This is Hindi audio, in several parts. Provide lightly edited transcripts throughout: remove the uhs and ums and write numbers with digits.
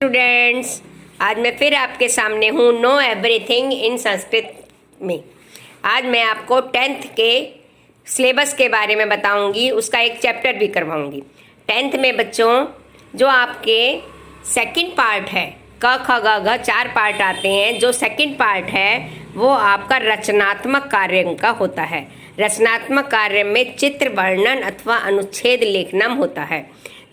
स्टूडेंट्स, आज मैं फिर आपके सामने हूँ नो एवरीथिंग इन संस्कृत में। आज मैं आपको 10th के सिलेबस के बारे में बताऊंगी, उसका एक चैप्टर भी करवाऊंगी। 10th में बच्चों जो आपके सेकंड पार्ट है, क ख ग घ 4 पार्ट आते हैं। जो सेकंड पार्ट है वो आपका रचनात्मक कार्य का होता है। रचनात्मक कार्य में चित्र वर्णन अथवा अनुच्छेद लेखनम होता है,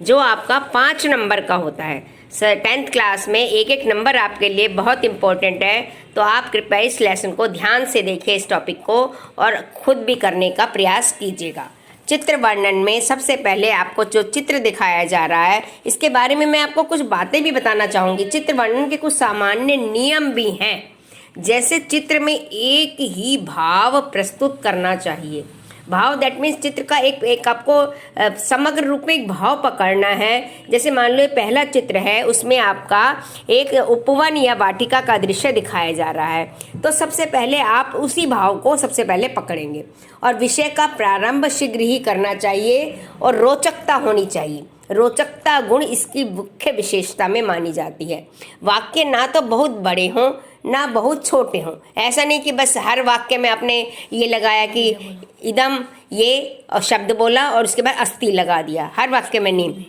जो आपका 5 नंबर का होता है। 10th क्लास में एक एक नंबर आपके लिए बहुत इम्पोर्टेंट है, तो आप कृपया इस लेसन को ध्यान से देखिए, इस टॉपिक को, और खुद भी करने का प्रयास कीजिएगा। चित्र वर्णन में सबसे पहले आपको जो चित्र दिखाया जा रहा है, इसके बारे में मैं आपको कुछ बातें भी बताना चाहूँगी। चित्र वर्णन के कुछ सामान्य नियम भी हैं, जैसे चित्र में एक ही भाव प्रस्तुत करना चाहिए। भाव दैट मीन्स चित्र का एक आपको समग्र रूप में एक भाव पकड़ना है। जैसे मान लो ये पहला चित्र है, उसमें आपका एक उपवन या वाटिका का दृश्य दिखाया जा रहा है, तो सबसे पहले आप उसी भाव को सबसे पहले पकड़ेंगे। और विषय का प्रारंभ शीघ्र ही करना चाहिए और रोचकता होनी चाहिए। रोचकता गुण इसकी मुख्य विशेषता में मानी जाती है। वाक्य ना तो बहुत बड़े हों ना बहुत छोटे हों। ऐसा नहीं कि बस हर वाक्य में आपने ये लगाया कि इदम ये और शब्द बोला और उसके बाद अस्ति लगा दिया, हर वाक्य में नहीं।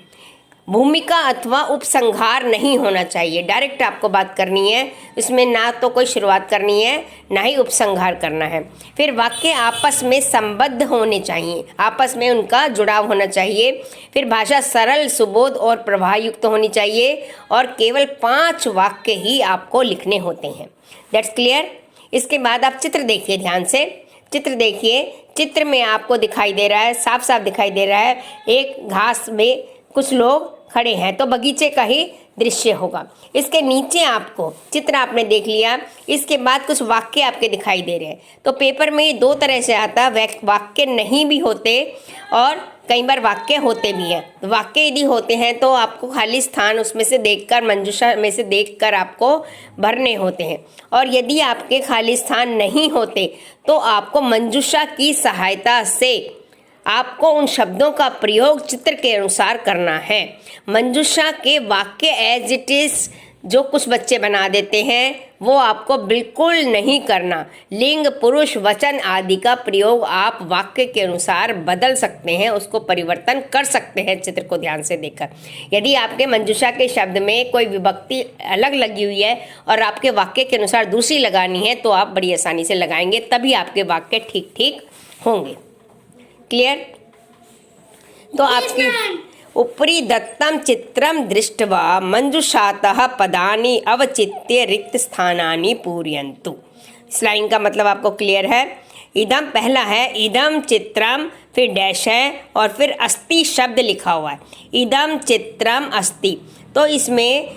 भूमिका अथवा उपसंहार नहीं होना चाहिए। डायरेक्ट आपको बात करनी है, इसमें ना तो कोई शुरुआत करनी है ना ही उपसंहार करना है। फिर वाक्य आपस में संबद्ध होने चाहिए, आपस में उनका जुड़ाव होना चाहिए। फिर भाषा सरल, सुबोध और प्रभावयुक्त होनी चाहिए, और केवल 5 वाक्य ही आपको लिखने होते हैं। That's clear. इसके बाद आप चित्र देखिए ध्यान से। चित्र देखिए, चित्र में आपको दिखाई दे रहा है, साफ साफ दिखाई दे रहा है, एक घास में कुछ लोग खड़े हैं, तो बगीचे का ही दृश्य होगा। इसके नीचे आपको चित्र आपने देख लिया, इसके बाद कुछ वाक्य आपके दिखाई दे रहे हैं। तो पेपर में ये 2 तरह से आता, वाक्य नहीं भी होते और कई बार वाक्य होते भी हैं। तो वाक्य यदि होते हैं तो आपको खाली स्थान उसमें से देखकर, मंजूषा में से देखकर आपको भरने होते हैं, और यदि आपके खाली स्थान नहीं होते तो आपको मंजूषा की सहायता से आपको उन शब्दों का प्रयोग चित्र के अनुसार करना है। मंजूषा के वाक्य एज इट इज जो कुछ बच्चे बना देते हैं वो आपको बिल्कुल नहीं करना। लिंग, पुरुष, वचन आदि का प्रयोग आप वाक्य के अनुसार बदल सकते हैं, उसको परिवर्तन कर सकते हैं चित्र को ध्यान से देखकर। यदि आपके मंजूषा के शब्द में कोई विभक्ति अलग लगी हुई है और आपके वाक्य के अनुसार दूसरी लगानी है, तो आप बड़ी आसानी से लगाएंगे, तभी आपके वाक्य ठीक ठीक होंगे। क्लियर। तो आपकी उपरि दत्तम चित्रम दृष्ट्वा मंजूषातः पदानि अवचित्य रिक्त स्थानानि पूरयन्तु। इस लाइन का मतलब आपको क्लियर है। इदम पहला है, इदम चित्रम, फिर डैश है और फिर अस्ति शब्द लिखा हुआ है। इदम चित्रम अस्ति, तो इसमें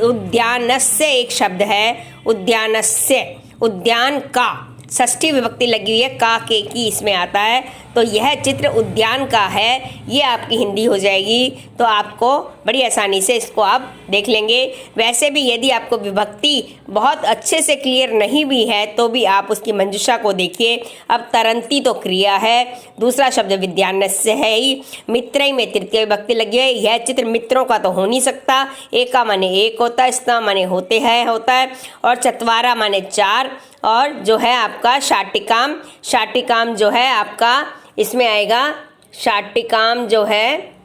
उद्यानस्य एक शब्द है, उद्यानस्य, उद्यान का षष्ठी विभक्ति लगी हुई है, का के की इसमें आता है, तो यह चित्र उद्यान का है। ये आपकी हिंदी हो जाएगी, तो आपको बड़ी आसानी से इसको आप देख लेंगे। वैसे भी यदि आपको विभक्ति बहुत अच्छे से क्लियर नहीं भी है तो भी आप उसकी मंजूषा को देखिए। अब तरंती तो क्रिया है, दूसरा शब्द विद्यान्यस्य है ही, मित्रई में तृतीय विभक्ति लगी है। यह चित्र मित्रों का तो हो नहीं सकता, एका माने एक होता है, स्ता माने होते हैं होता है, और चत्वारा माने 4, और जो है आपका शाटिकाम, शाटिकाम जो है आपका इसमें आएगा। शाटिकाम जो है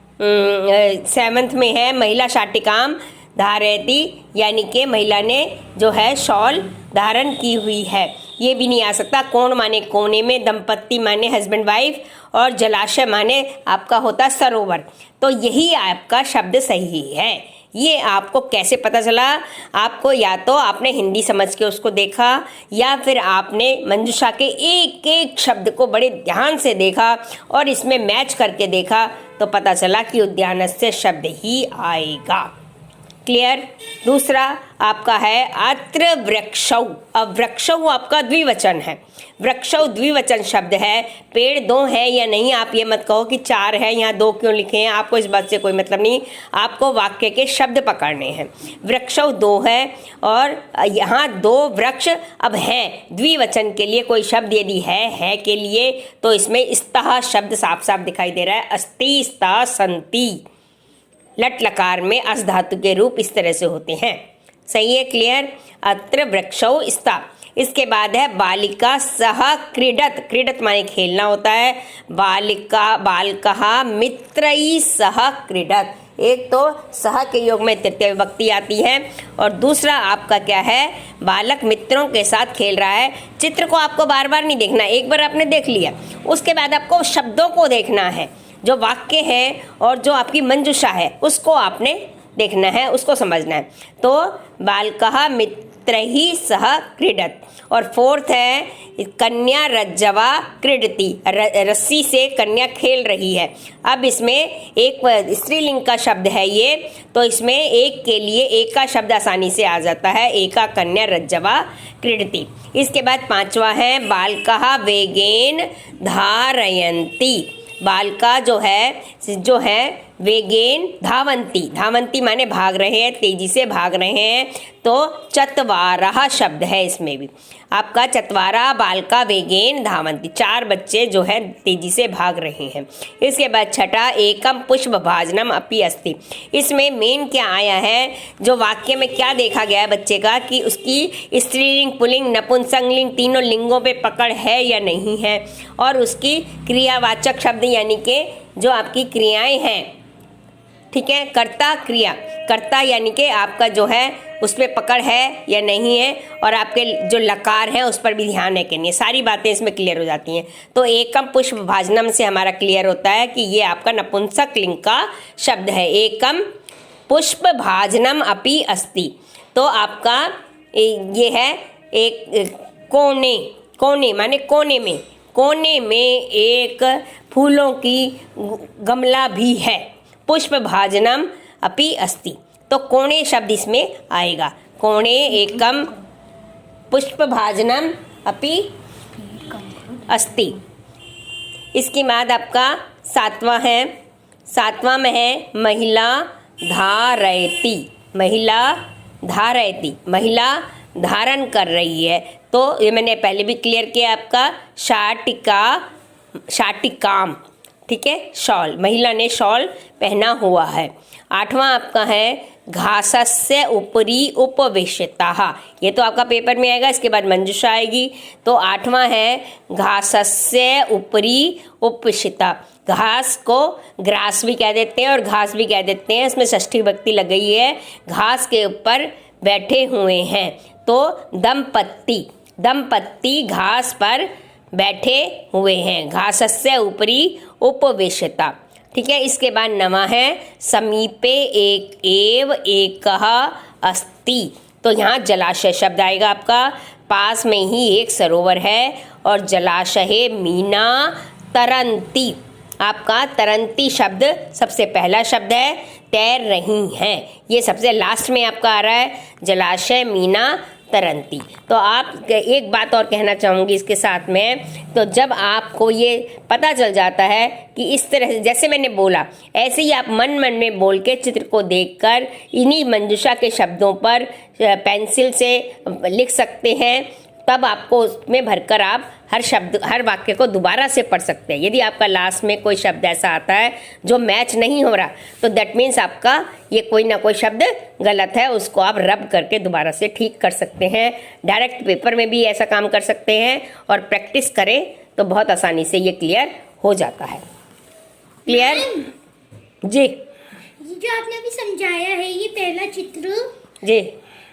7th में है, महिला शाटिकाम धारयति, यानी कि महिला ने जो है शॉल धारण की हुई है। ये भी नहीं आ सकता। कोण माने कोने में, दंपत्ति माने हस्बैंड वाइफ, और जलाशय माने आपका होता सरोवर। तो यही आपका शब्द सही है। ये आपको कैसे पता चला? आपको या तो आपने हिंदी समझ के उसको देखा, या फिर आपने मंजूषा के एक एक शब्द को बड़े ध्यान से देखा और इसमें मैच करके देखा, तो पता चला कि उद्यानस्य शब्द ही आएगा। क्लियर। दूसरा आपका है अत्र वृक्षौ। अब वृक्षौ आपका द्विवचन है। वृक्षौ द्विवचन शब्द है। पेड़ 2 है या नहीं, आप ये मत कहो कि 4 है, यहाँ 2 क्यों लिखे हैं, आपको इस बात से कोई मतलब नहीं। आपको वाक्य के शब्द पकड़ने हैं। वृक्षौ 2 है और यहाँ 2 वृक्ष अब है। द्विवचन के लिए कोई शब्द यदि है के लिए, तो इसमें स्तः शब्द साफ साफ दिखाई दे रहा है। अस्ति, स्तः, सन्ति। लट लकार में अस धातु के रूप इस तरह से होते हैं। सही है, क्लियर। अत्र वृक्षौ स्था। इसके बाद है बालिका सह क्रीडत। क्रीडत माने खेलना होता है। बालिका बालकः मित्रैः सह क्रीडत। एक तो सह के योग में तृतीय विभक्ति आती है और दूसरा आपका क्या है, बालक मित्रों के साथ खेल रहा है। चित्र को आपको बार बार नहीं देखना, एक बार आपने देख लिया, उसके बाद आपको शब्दों को देखना है। जो वाक्य है और जो आपकी मंजूषा है उसको आपने देखना है, उसको समझना है। तो बालकः मित्रैः सह क्रीडत। और फोर्थ है कन्या रज्जवा क्रीडति। रस्सी से कन्या खेल रही है। अब इसमें एक स्त्रीलिंग का शब्द है ये, तो इसमें एक के लिए एक का शब्द आसानी से आ जाता है, एका कन्या रज्जवा क्रीडति। इसके बाद पांचवा है बालकः वेगेन धारयन्ति। बालका जो है वेगेन धावंती। धावंती माने भाग रहे हैं, तेजी से भाग रहे हैं। तो चत्वारः शब्द है इसमें भी आपका, चत्वारा बालका वेगेन धावंती। 4 बच्चे जो है तेजी से भाग रहे हैं। इसके बाद छठा एकम पुष्प भाजनम अपि अस्ति। इसमें मेन क्या आया है, जो वाक्य में क्या देखा गया है बच्चे का, कि उसकी स्त्रीलिंग पुल्लिंग नपुंसकलिंग तीनों लिंगों पे पकड़ है या नहीं है, और उसकी क्रियावाचक शब्द यानी कि जो आपकी क्रियाएं हैं, ठीक है, कर्ता क्रिया, कर्ता यानी कि आपका जो है उस पर पकड़ है या नहीं है, और आपके जो लकार हैं उस पर भी ध्यान है कि नहीं, सारी बातें इसमें क्लियर हो जाती हैं। तो एकम पुष्प भाजनम से हमारा क्लियर होता है कि ये आपका नपुंसक लिंग का शब्द है। एकम पुष्प भाजनम अपि अस्ति। तो आपका ये है एक कोने, कोने माने कोने में, कोने में एक फूलों की गमला भी है। पुष्प भाजनम अपि अस्ति। तो कोणे शब्द इसमें आएगा। कोणे एकम पुष्प भाजनम अपि अस्ति। इसके बाद आपका सातवां में है महिला धारयति। महिला धारयति, महिला धारण कर रही है। तो ये मैंने पहले भी क्लियर किया आपका, शाटिकाम, ठीक है, शॉल, महिला ने शॉल पहना हुआ है। 8वां आपका है घासस्य उपरि उपवेशिताः। ये तो आपका पेपर में आएगा, इसके बाद मंजूषा आएगी। तो 8वां है घासस्य उपरि उपवेशिता। घास को ग्रास भी कह देते हैं और घास भी कह देते हैं, इसमें षष्ठी विभक्ति लग गई है। घास के ऊपर बैठे हुए हैं। तो दंपत्ति, दंपत्ति घास पर बैठे हुए हैं। घासस्य उपरि उपवेशिता, ठीक है। इसके बाद 9वां है समीपे एकः अस्ति। तो यहाँ जलाशय शब्द आएगा आपका, पास में ही एक सरोवर है और जलाशय मीना तरंती। आपका तरंती शब्द सबसे पहला शब्द है, तैर रही हैं, ये सबसे लास्ट में आपका आ रहा है, जलाशय मीना तरंती। तो आप एक बात और कहना चाहूँगी इसके साथ में, तो जब आपको ये पता चल जाता है कि इस तरह से जैसे मैंने बोला ऐसे ही आप मन मन में बोल के चित्र को देखकर इन्हीं मंजूषा के शब्दों पर पेंसिल से लिख सकते हैं। तब आपको उसमें भरकर आप हर शब्द हर वाक्य को दोबारा से पढ़ सकते हैं। यदि आपका लास्ट में कोई शब्द ऐसा आता है जो मैच नहीं हो रहा, तो दैट मीन्स आपका ये कोई ना कोई शब्द गलत है, उसको आप रब करके दोबारा से ठीक कर सकते हैं। डायरेक्ट पेपर में भी ऐसा काम कर सकते हैं और प्रैक्टिस करें तो बहुत आसानी से ये क्लियर हो जाता है। क्लियर जी? जो आपने अभी समझाया है ये पहला चित्र जी,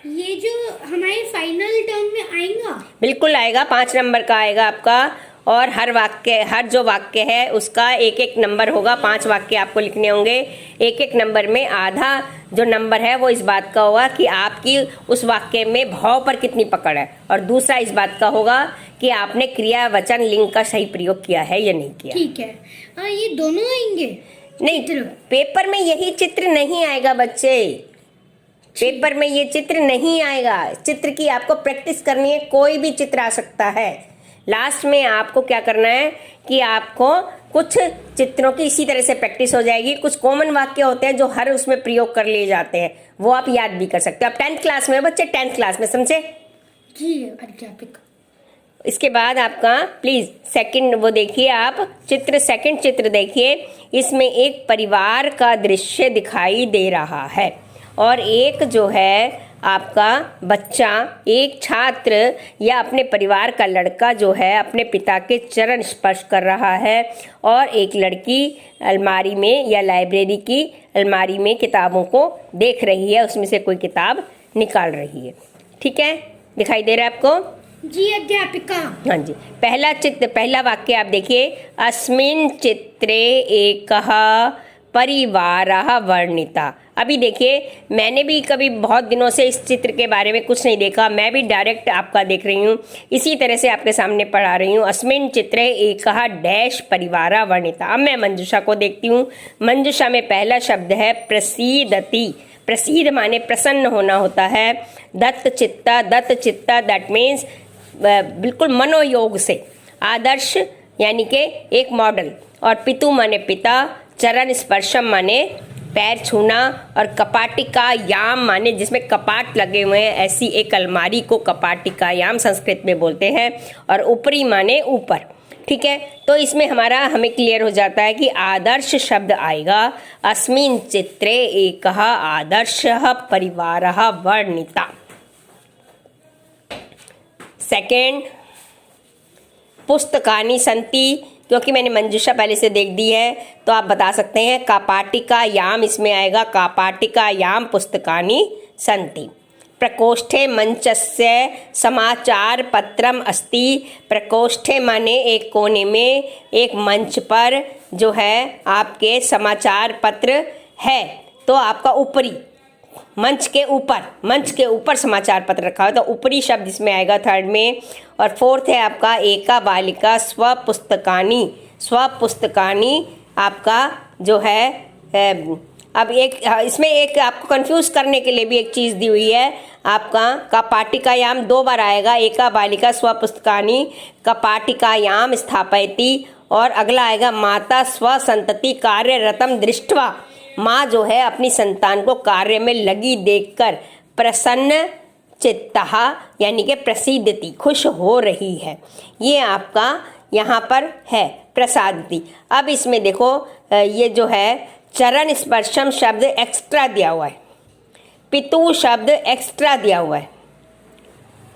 ये जो हमारे फाइनल टर्म में आएगा? बिल्कुल आएगा, 5 नंबर का आएगा आपका। और हर वाक्य, हर जो वाक्य है उसका एक एक नंबर होगा। 5 वाक्य आपको लिखने होंगे। एक एक नंबर में आधा जो नंबर है वो इस बात का होगा कि आपकी उस वाक्य में भाव पर कितनी पकड़ है, और दूसरा इस बात का होगा कि आपने क्रिया वचन लिंग का सही प्रयोग किया है या नहीं किया। ठीक है, ये दोनों आएंगे? नहीं, पेपर में यही चित्र नहीं आएगा बच्चे, पेपर में ये चित्र नहीं आएगा। चित्र की आपको प्रैक्टिस करनी है, कोई भी चित्र आ सकता है। लास्ट में आपको क्या करना है कि आपको कुछ चित्रों की इसी तरह से प्रैक्टिस हो जाएगी। कुछ कॉमन वाक्य होते हैं जो हर उसमें प्रयोग कर लिए जाते हैं, वो आप याद भी कर सकते हो। आप 10th क्लास में हो बच्चे, 10th क्लास में, समझे? जी अध्यापिका। इसके बाद आपका प्लीज़ सेकंड वो देखिए, आप सेकंड चित्र देखिए। इसमें एक परिवार का दृश्य दिखाई दे रहा है और एक जो है आपका बच्चा, एक छात्र या अपने परिवार का लड़का जो है अपने पिता के चरण स्पर्श कर रहा है और एक लड़की अलमारी में या लाइब्रेरी की अलमारी में किताबों को देख रही है, उसमें से कोई किताब निकाल रही है। ठीक है, दिखाई दे रहा है आपको? जी अध्यापिका। हाँ जी, पहला वाक्य आप देखिए, अस्मिन् चित्रे एकः परिवारः वर्णिता। अभी देखिए, मैंने भी कभी बहुत दिनों से इस चित्र के बारे में कुछ नहीं देखा, मैं भी डायरेक्ट आपका देख रही हूँ, इसी तरह से आपके सामने पढ़ा रही हूँ। अस्मिन् चित्रे एकः डैश परिवारः वर्णिता। अब मैं मंजूषा को देखती हूँ। मंजूषा में पहला शब्द है प्रसीदति। प्रसीद माने प्रसन्न होना होता है। दत्त चित्ता दैट मीन्स बिल्कुल मनोयोग से। आदर्श यानी कि एक मॉडल। और पितु माने पिता। चरण स्पर्शम माने पैर छूना। और कपाटिका याम माने जिसमें कपाट लगे हुए हैं, ऐसी एक अलमारी को कपाटिका याम संस्कृत में बोलते हैं। और ऊपरी माने ऊपर। ठीक है, तो इसमें हमें क्लियर हो जाता है कि आदर्श शब्द आएगा। अस्मिन् चित्रे एकः आदर्शः परिवारः वर्णिता। सेकेंड, पुस्तकानि सन्ति। क्योंकि मैंने मंजूषा पहले से देख दी है तो आप बता सकते हैं कापाटिका याम इसमें आएगा। कापाटिका याम पुस्तकानि सन्ति। प्रकोष्ठे मंचस्य समाचार पत्रम अस्ति। प्रकोष्ठे माने एक कोने में, एक मंच पर जो है आपके समाचार पत्र है। तो आपका ऊपरी मंच के ऊपर समाचार पत्र रखा हो तो ऊपरी शब्द इसमें आएगा थर्ड में। और फोर्थ है आपका एका बालिका स्वपुस्तकानि। स्वपुस्तकानि आपका जो है अब इसमें एक आपको कंफ्यूज करने के लिए भी एक चीज़ दी हुई है। आपका कपाटिकायाम 2 बार आएगा। एका बालिका स्वपुस्तकानि कपाटिकायाम स्थापयति। और अगला आएगा माता स्वसंतति कार्यरतम दृष्ट्वा। माँ जो है अपनी संतान को कार्य में लगी देखकर प्रसन्न चित्तः यानी कि प्रसीदति, खुश हो रही है। ये आपका यहाँ पर है प्रसादति। अब इसमें देखो ये जो है चरण स्पर्शम शब्द एक्स्ट्रा दिया हुआ है, पितु शब्द एक्स्ट्रा दिया हुआ है।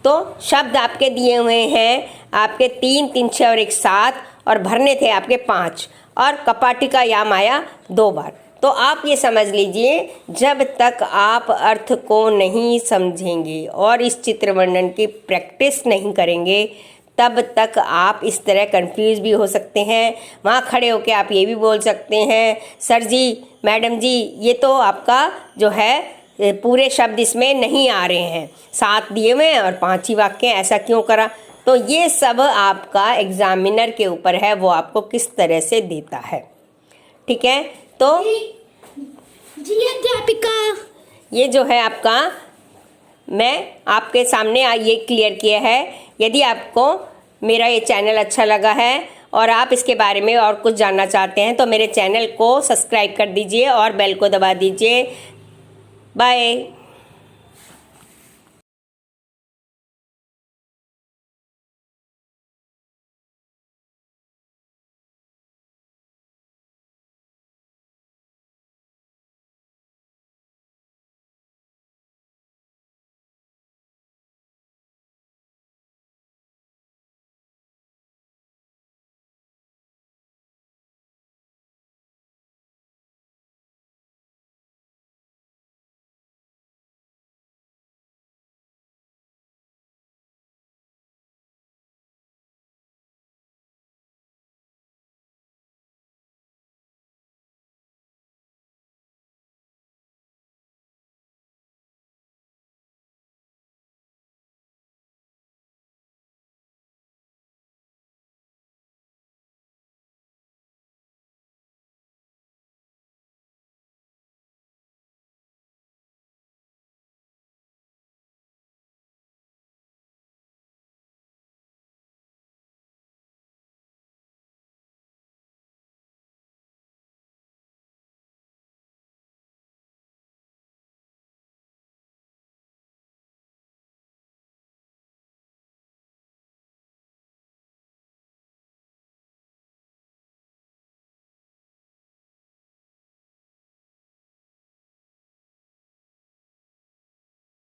तो शब्द आपके दिए हुए हैं आपके 3, 3, 6 और 1 7 और भरने थे आपके 5 और कपाटिका याम आया 2 बार। तो आप ये समझ लीजिए जब तक आप अर्थ को नहीं समझेंगे और इस चित्र वर्णन की प्रैक्टिस नहीं करेंगे तब तक आप इस तरह कंफ्यूज भी हो सकते हैं। वहाँ खड़े होकर आप ये भी बोल सकते हैं सर जी, मैडम जी, ये तो आपका जो है पूरे शब्द इसमें नहीं आ रहे हैं, 7 दिए हुए हैं और 5 ही वाक्य, ऐसा क्यों करा। तो ये सब आपका एग्जामिनर के ऊपर है, वो आपको किस तरह से देता है। ठीक है, तो जी अध्यापिका, ये जो है आपका मैं आपके सामने ये क्लियर किया है। यदि आपको मेरा ये चैनल अच्छा लगा है और आप इसके बारे में और कुछ जानना चाहते हैं तो मेरे चैनल को सब्सक्राइब कर दीजिए और बेल को दबा दीजिए। बाय।